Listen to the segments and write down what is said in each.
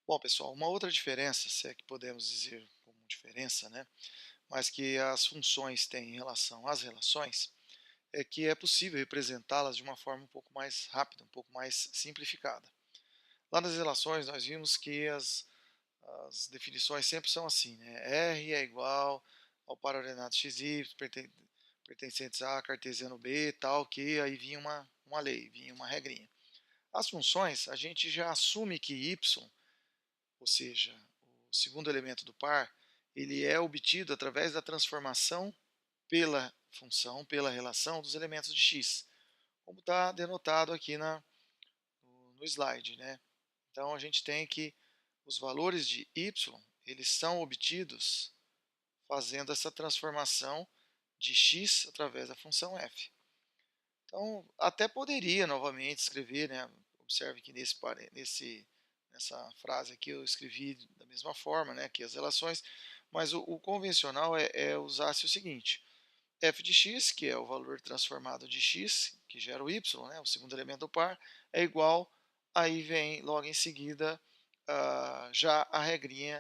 Bom, pessoal, uma outra diferença, se é que podemos dizer como diferença, né, mas que as funções têm em relação às relações, é que é possível representá-las de uma forma um pouco mais rápida, um pouco mais simplificada. Lá nas relações, nós vimos que as definições sempre são assim, né? R é igual ao par ordenado xy pertencentes a cartesiano B, tal, que aí vinha uma lei, vinha uma regrinha. As funções, a gente já assume que y, ou seja, o segundo elemento do par, ele é obtido através da transformação pela função, pela relação dos elementos de x, como está denotado aqui no slide, né? Então a gente tem que os valores de y, eles são obtidos fazendo essa transformação de x através da função f. Então, até poderia novamente escrever, né? Observe que nessa frase aqui eu escrevi da mesma forma, né? Que as relações, mas o convencional é usar-se o seguinte: f de x, que é o valor transformado de x, que gera o y, né? O segundo elemento do par, é igual, aí vem logo em seguida já a regrinha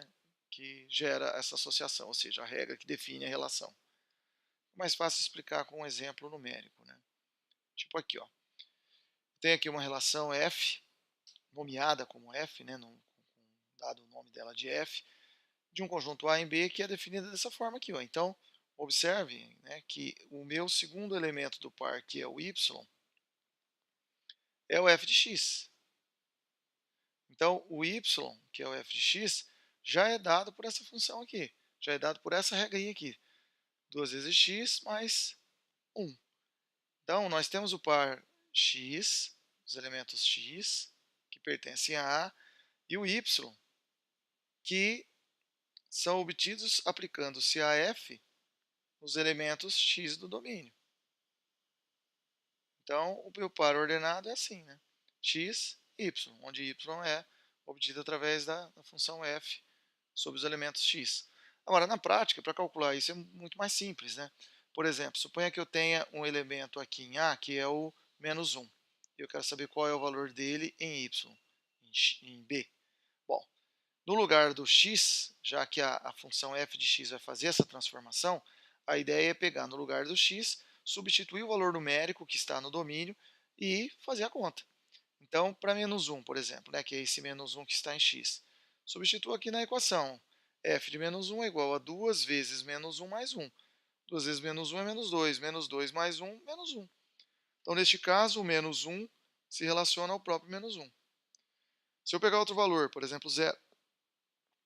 que gera essa associação, ou seja, a regra que define a relação. É mais fácil explicar com um exemplo numérico, né? Tipo aqui, ó. Tem aqui uma relação f, nomeada como f, né, dado o nome dela de f, de um conjunto A em B que é definida dessa forma aqui. Ó. Então, observe, né, que o meu segundo elemento do par, que é o y, é o f de x. Então, o y, que é o f de x, já é dado por essa função aqui, já é dado por essa regrinha aqui. 2 vezes x mais 1. Então, nós temos o par x, os elementos x, que pertencem a A, e o y, que são obtidos aplicando-se a f nos elementos x do domínio. Então, o meu par ordenado é assim, né? X, y, onde y é obtido através da função f sobre os elementos x. Agora, na prática, para calcular isso é muito mais simples, né? Por exemplo, suponha que eu tenha um elemento aqui em A, que é o menos 1. E eu quero saber qual é o valor dele em y, em B. Bom, no lugar do x, já que a função f de x vai fazer essa transformação, a ideia é pegar no lugar do x, substituir o valor numérico que está no domínio e fazer a conta. Então, para menos 1, por exemplo, né, que é esse menos 1 que está em x, substitua aqui na equação. F de menos 1 é igual a 2 vezes menos 1 mais 1. 2 vezes menos 1 é menos 2 mais 1, menos 1. Então, neste caso, o menos 1 se relaciona ao próprio menos 1. Se eu pegar outro valor, por exemplo, 0,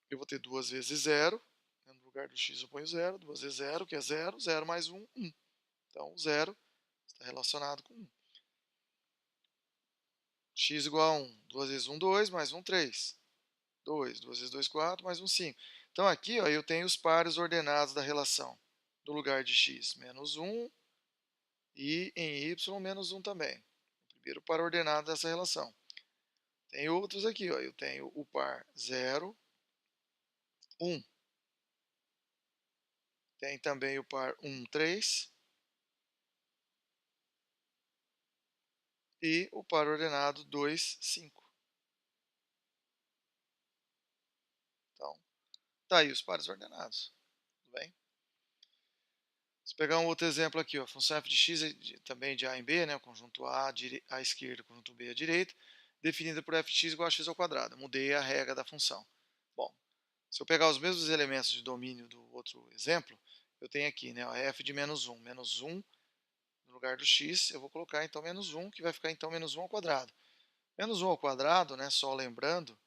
eu vou ter 2 vezes 0, no lugar do x eu ponho 0, 2 vezes 0, que é 0, 0 mais 1, 1. Então, 0 está relacionado com 1. X igual a 1, 2 vezes 1, 2, mais 1, 3. 2, 2 vezes 2, 4, mais 1, 5. Então, aqui ó, eu tenho os pares ordenados da relação. No lugar de x, menos 1, e em y, menos 1 também. O primeiro par ordenado dessa relação. Tem outros aqui, ó, eu tenho o par 0, 1. Tem também o par 1, 3. E o par ordenado 2, 5. Então, tá aí os pares ordenados. Tudo bem? Se pegar um outro exemplo aqui, ó, a função f de x é também de A em B, né, o conjunto A à esquerda, o conjunto B à direita, definida por f de x igual a x ao quadrado. Mudei a regra da função. Bom, se eu pegar os mesmos elementos de domínio do outro exemplo, eu tenho aqui, né, ó, f de menos 1. Menos 1, no lugar do x, eu vou colocar então menos 1, que vai ficar então menos 1 ao quadrado. Menos 1 ao quadrado, né, só lembrando,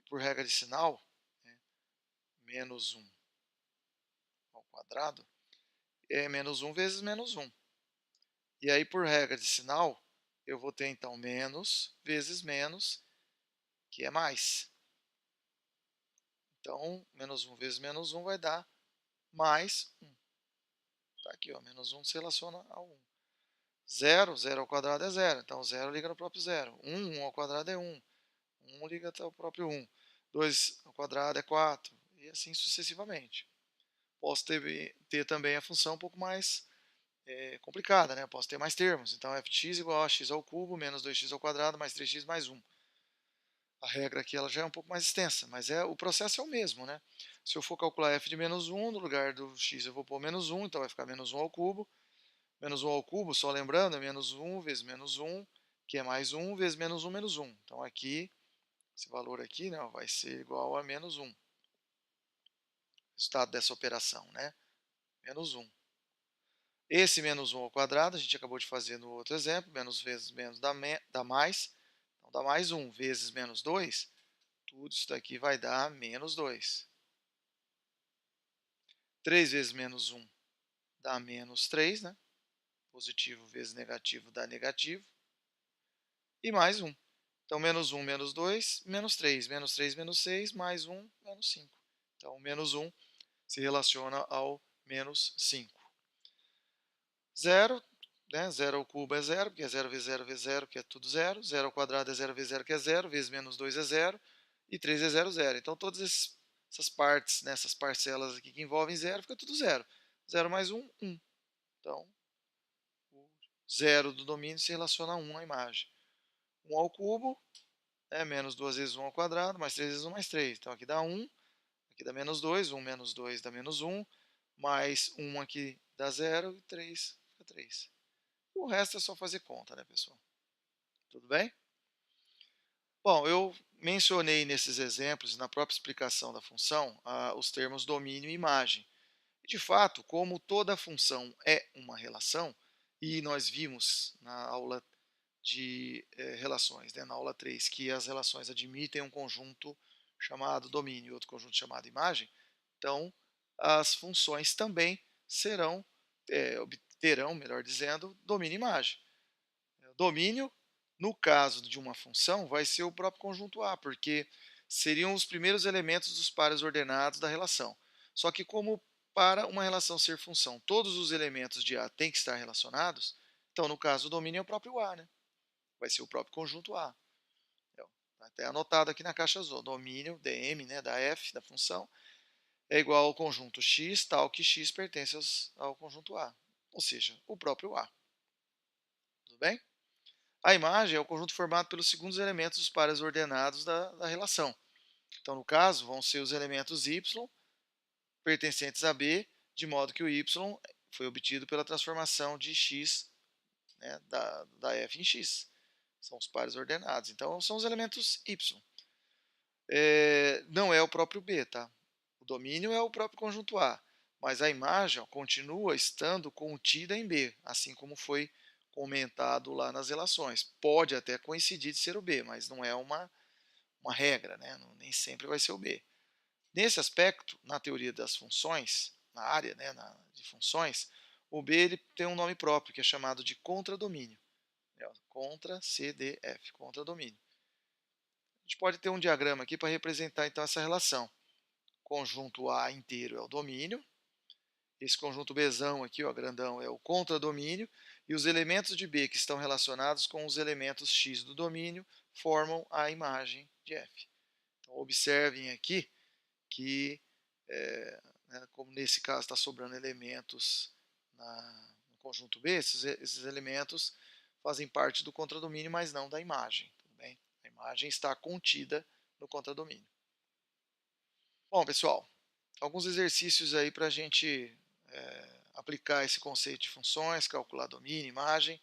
por regra de sinal, né, menos 1 ao quadrado, é menos 1 vezes menos 1. E aí, por regra de sinal, eu vou ter então menos vezes menos, que é mais. Então, menos 1 vezes menos 1 vai dar mais 1. Tá aqui, ó, menos 1 se relaciona ao 1. 0, 0 ao quadrado é 0. Então, 0 liga no próprio 0. 1, 1 ao quadrado é 1. 1 liga até o próprio 1. 2 ao quadrado é 4. E assim sucessivamente. Posso ter também a função um pouco mais complicada, né? Eu posso ter mais termos. Então, f de x igual a x ao cubo menos 2x ao quadrado mais 3x mais 1. A regra aqui ela já é um pouco mais extensa, mas o processo é o mesmo, né? Se eu for calcular f de menos 1, no lugar do x eu vou pôr menos 1, então vai ficar menos 1 ao cubo. Menos 1 ao cubo, só lembrando, é menos 1 vezes menos 1, que é mais 1 vezes menos 1 menos 1. Então aqui, esse valor aqui, né, vai ser igual a menos 1. Resultado dessa operação, né? Menos 1. Esse menos 1 ao quadrado, a gente acabou de fazer no outro exemplo, menos vezes menos dá mais. Então dá mais 1 vezes menos 2, tudo isso daqui vai dar menos 2. 3 vezes menos 1 dá menos 3, né? Positivo vezes negativo dá negativo. E mais 1. Então, menos 1, menos 2, menos 3. Menos 3, menos 6, mais 1, menos 5. Então, menos 1 se relaciona ao menos 5. 0, né? 0 ao cubo é 0, porque é 0 vezes 0 vezes 0, que é tudo 0. 0 ao quadrado é 0 vezes 0, que é 0. Vezes menos 2 é 0. E 3 é 0, 0. Então, todas essas partes, né, essas parcelas aqui que envolvem 0, fica tudo 0. 0 mais 1, 1. Então, o 0 do domínio se relaciona a 1 na imagem. 1 ao cubo é menos 2 vezes 1 ao quadrado, mais 3 vezes 1 mais 3. Então aqui dá 1, aqui dá menos 2, 1 menos 2 dá menos 1, mais 1 aqui dá 0 e 3 fica 3. O resto é só fazer conta, né, pessoal? Tudo bem? Bom, eu mencionei nesses exemplos, na própria explicação da função, os termos domínio e imagem. De fato, como toda função é uma relação, e nós vimos na aula de relações, né, na aula 3, que as relações admitem um conjunto chamado domínio e outro conjunto chamado imagem, então as funções também obterão, melhor dizendo, domínio e imagem. O domínio, no caso de uma função, vai ser o próprio conjunto A, porque seriam os primeiros elementos dos pares ordenados da relação. Só que como para uma relação ser função, todos os elementos de A têm que estar relacionados, então no caso o domínio é o próprio A, né? Vai ser o próprio conjunto A. Está até anotado aqui na caixa azul. Domínio dm, né, da f, da função, é igual ao conjunto x, tal que x pertence ao conjunto A. Ou seja, o próprio A. Tudo bem? A imagem é o conjunto formado pelos segundos elementos dos pares ordenados da relação. Então, no caso, vão ser os elementos y pertencentes a b, de modo que o y foi obtido pela transformação de x, né, da f em x. São os pares ordenados. Então, são os elementos y. Não é o próprio B, tá? O domínio é o próprio conjunto A, mas a imagem continua estando contida em B, assim como foi comentado lá nas relações. Pode até coincidir de ser o B, mas não é uma regra, né? Nem sempre vai ser o B. Nesse aspecto, na teoria das funções, na área, né, de funções, o B ele tem um nome próprio, que é chamado de contradomínio. Contra CDF, contradomínio. A gente pode ter um diagrama aqui para representar então essa relação. Conjunto A inteiro é o domínio, esse conjunto Bzão aqui, ó, grandão, é o contradomínio, e os elementos de B que estão relacionados com os elementos X do domínio formam a imagem de F. Então, observem aqui que, como nesse caso está sobrando elementos no conjunto B, esses elementos fazem parte do contradomínio, mas não da imagem. Tudo bem? A imagem está contida no contradomínio. Bom, pessoal, alguns exercícios aí para a gente aplicar esse conceito de funções, calcular domínio, imagem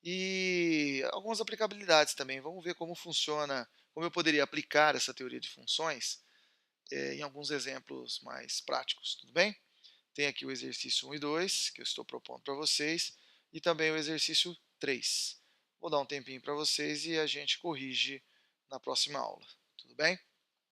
e algumas aplicabilidades também. Vamos ver como funciona, como eu poderia aplicar essa teoria de funções em alguns exemplos mais práticos, tudo bem? Tem aqui o exercício 1 e 2, que eu estou propondo para vocês, e também o exercício 3. Vou dar um tempinho para vocês e a gente corrige na próxima aula, tudo bem?